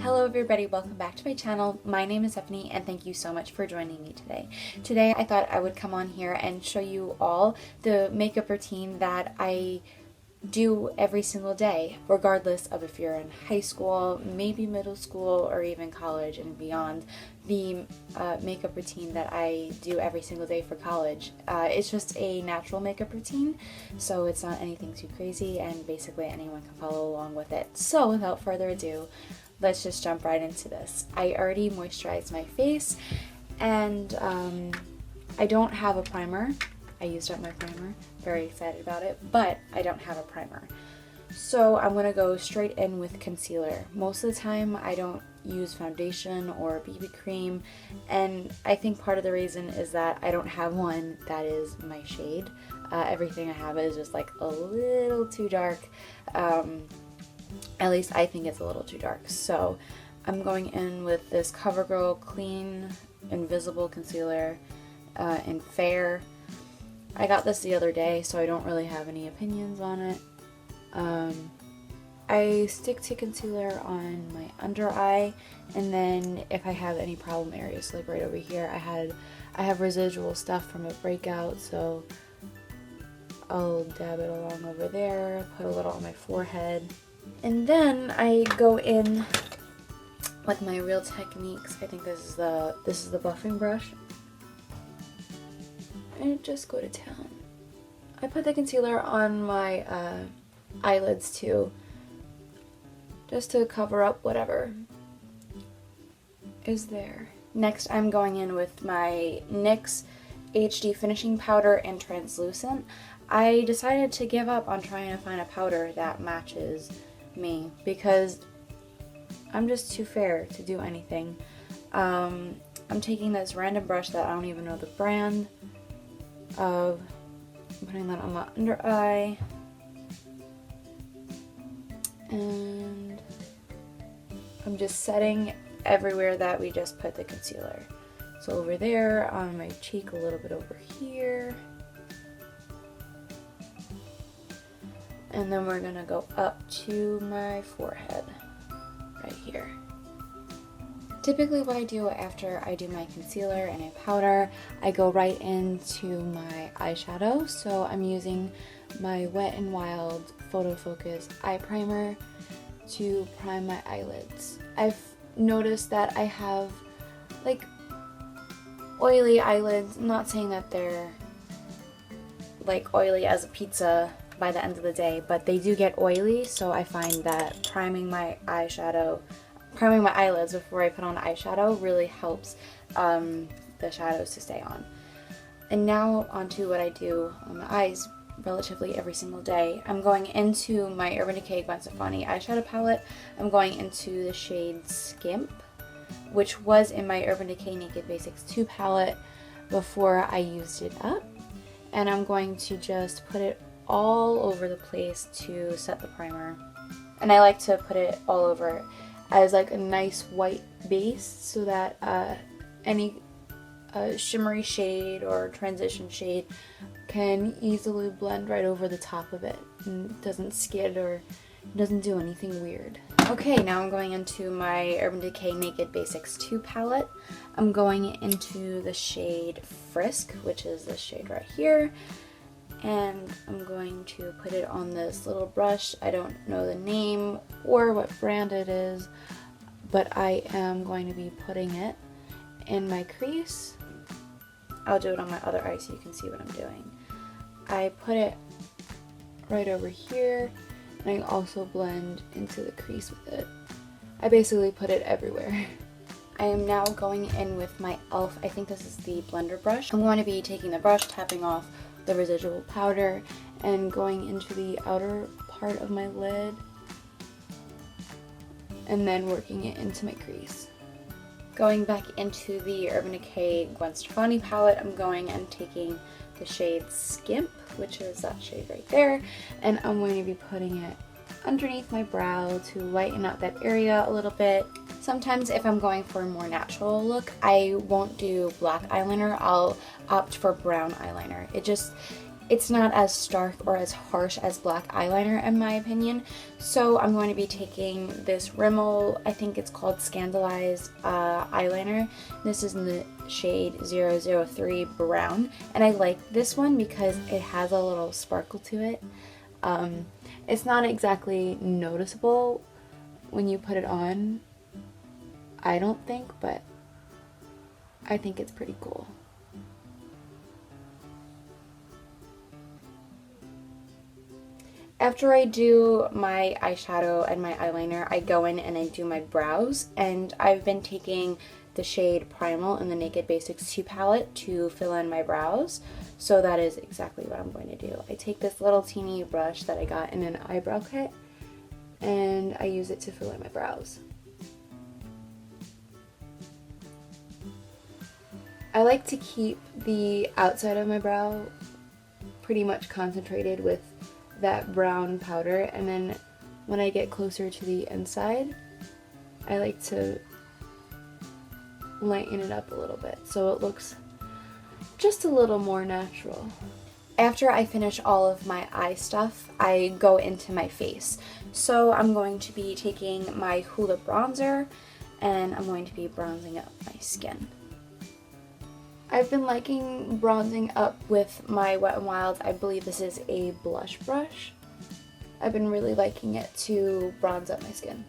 Hello everybody, welcome back to my channel. My name is Stefani and thank you so much for joining me today. Today I thought I would come on here and show you all the makeup routine that I do every single day, regardless of if you're in high school, maybe middle school, or even college and beyond. The makeup routine that I do every single day for college. It's just a natural makeup routine, so it's not anything too crazy and basically anyone can follow along with it. So without further ado, let's just jump right into this. I already moisturized my face and I don't have a primer. I used up my primer, very excited about it, but I don't have a primer. So I'm gonna go straight in with concealer. Most of the time I don't use foundation or BB cream, and I think part of the reason is that I don't have one that is my shade. Everything I have is just like a little too dark. At least I think it's a little too dark. So I'm going in with this Covergirl Clean Invisible Concealer in Fair. I got this the other day, so I don't really have any opinions on it. I stick to concealer on my under eye, and then if I have any problem areas, like right over here, I have residual stuff from a breakout, so I'll dab it along over there, put a little on my forehead, and then I go in with my Real Techniques. I think this is the buffing brush. And just go to town. I put the concealer on my eyelids too, just to cover up whatever is there. Next, I'm going in with my NYX HD Finishing Powder in Translucent. I decided to give up on trying to find a powder that matches me because I'm just too fair to do anything. I'm taking this random brush that I don't even know the brand of, putting that on my under eye, and I'm just setting everywhere that we just put the concealer. So over there, on my cheek, a little bit over here, and then we're gonna go up to my forehead right here. Typically what I do after I do my concealer and a powder, I go right into my eyeshadow. So I'm using my Wet n Wild Photofocus eye primer to prime my eyelids. I've noticed that I have like oily eyelids. I'm not saying that they're like oily as a pizza by the end of the day, but they do get oily, so I find that priming my eyelids before I put on eyeshadow really helps the shadows to stay on. And now onto what I do on my eyes relatively every single day. I'm going into my Urban Decay Gwen Stefani eyeshadow palette. I'm going into the shade Skimp, which was in my Urban Decay Naked Basics 2 palette before I used it up. And I'm going to just put it all over the place to set the primer. And I like to put it all over as like a nice white base so that any shimmery shade or transition shade can easily blend right over the top of it and doesn't skid or doesn't do anything weird. Okay, now I'm going into my Urban Decay Naked Basics 2 palette. I'm going into the shade Frisk, which is this shade right here. And I'm going to put it on this little brush. I don't know the name or what brand it is, but I am going to be putting it in my crease. I'll do it on my other eye so you can see what I'm doing. I put it right over here, and I also blend into the crease with it. I basically put it everywhere. I am now going in with my e.l.f. I think this is the blender brush. I'm going to be taking the brush, tapping off the residual powder, and going into the outer part of my lid, and then working it into my crease. Going back into the Urban Decay Gwen Stefani palette, I'm going and taking the shade Skimp, which is that shade right there, and I'm going to be putting it underneath my brow to lighten up that area a little bit. Sometimes if I'm going for a more natural look, I won't do black eyeliner, I'll opt for brown eyeliner. it's not as stark or as harsh as black eyeliner in my opinion. So I'm going to be taking this Rimmel, I think it's called Scandeleyes eyeliner. This is in the shade 003 Brown, and I like this one because it has a little sparkle to it. It's not exactly noticeable when you put it on, I don't think, but I think it's pretty cool. After I do my eyeshadow and my eyeliner, I go in and I do my brows, and I've been taking the shade Primal in the Naked Basics 2 palette to fill in my brows. So that is exactly what I'm going to do. I take this little teeny brush that I got in an eyebrow kit, and I use it to fill in my brows. I like to keep the outside of my brow pretty much concentrated with that brown powder, and then when I get closer to the inside, I like to lighten it up a little bit so it looks just a little more natural. After I finish all of my eye stuff, I go into my face. So I'm going to be taking my Hoola bronzer, and I'm going to be bronzing up my skin. I've been liking bronzing up with my Wet n Wild. I believe this is a blush brush. I've been really liking it to bronze up my skin.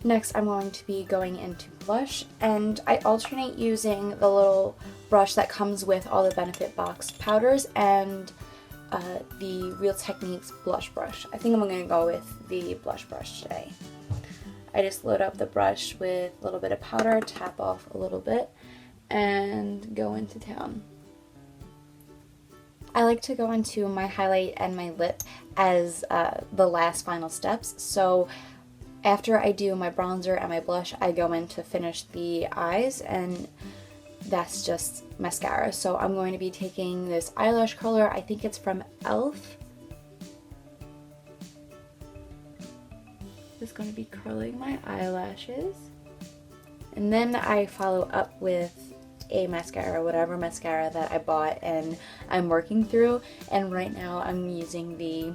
Next, I'm going to be going into blush, and I alternate using the little brush that comes with all the Benefit Box powders and the Real Techniques blush brush. I think I'm going to go with the blush brush today. I just load up the brush with a little bit of powder, tap off a little bit, and go into town. I like to go into my highlight and my lip as the last final steps. So after I do my bronzer and my blush, I go in to finish the eyes, and that's just mascara. So I'm going to be taking this eyelash curler. I think it's from e.l.f. Just going to be curling my eyelashes, and then I follow up with a mascara, whatever mascara that I bought and I'm working through, and right now I'm using the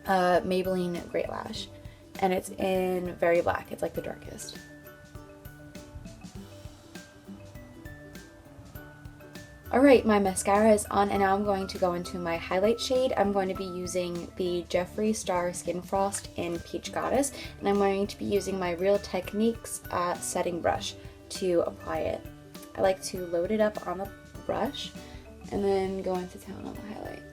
Maybelline Great Lash, and it's in Very Black. It's like the darkest. Alright, my mascara is on, and now I'm going to go into my highlight shade. I'm going to be using the Jeffree Star Skin Frost in Peach Goddess, and I'm going to be using my Real Techniques setting brush to apply it. I like to load it up on the brush and then go into town on the highlight.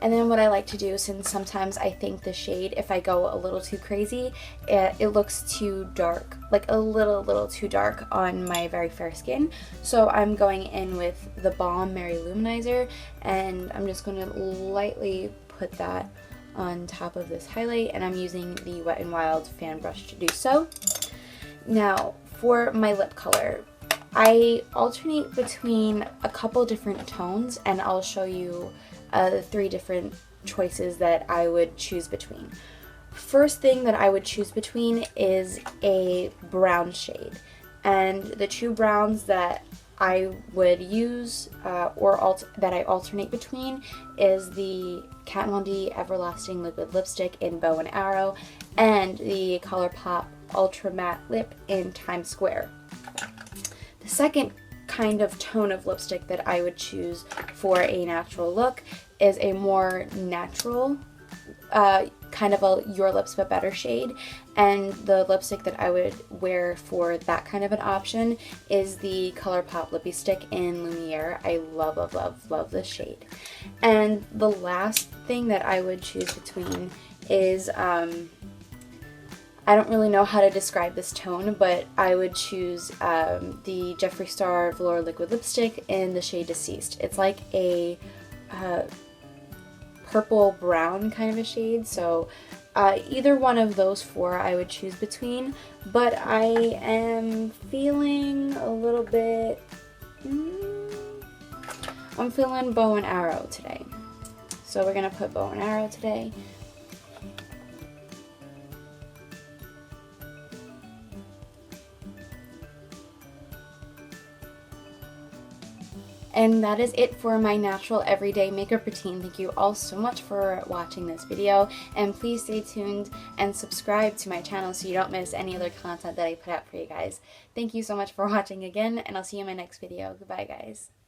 And then what I like to do, since sometimes I think the shade, if I go a little too crazy, it looks too dark, like a little too dark on my very fair skin. So I'm going in with the Balm Mary Luminizer, and I'm just going to lightly put that on top of this highlight, and I'm using the Wet n Wild fan brush to do so. Now, for my lip color, I alternate between a couple different tones, and I'll show you the 3 different choices that I would choose between. First thing that I would choose between is a brown shade, and the 2 browns that I would use that I alternate between is the Kat Von D Everlasting Liquid Lipstick in Bow and Arrow and the Colourpop Ultra Matte Lip in Times Square. The second kind of tone of lipstick that I would choose for a natural look is a more natural kind of a Your Lips But Better shade, and the lipstick that I would wear for that kind of an option is the Colourpop Lippie Stick in Lumiere. I love this shade. And the last thing that I would choose between is I don't really know how to describe this tone, but I would choose the Jeffree Star Velor Liquid Lipstick in the shade Deceased. It's like a purple brown kind of a shade, so either one of those 4 I would choose between, but I am feeling a little bit I'm feeling bow and arrow today. So we're going to put bow and arrow today. And that is it for my natural everyday makeup routine. Thank you all so much for watching this video, and please stay tuned and subscribe to my channel so you don't miss any other content that I put out for you guys. Thank you so much for watching again, and I'll see you in my next video. Goodbye, guys.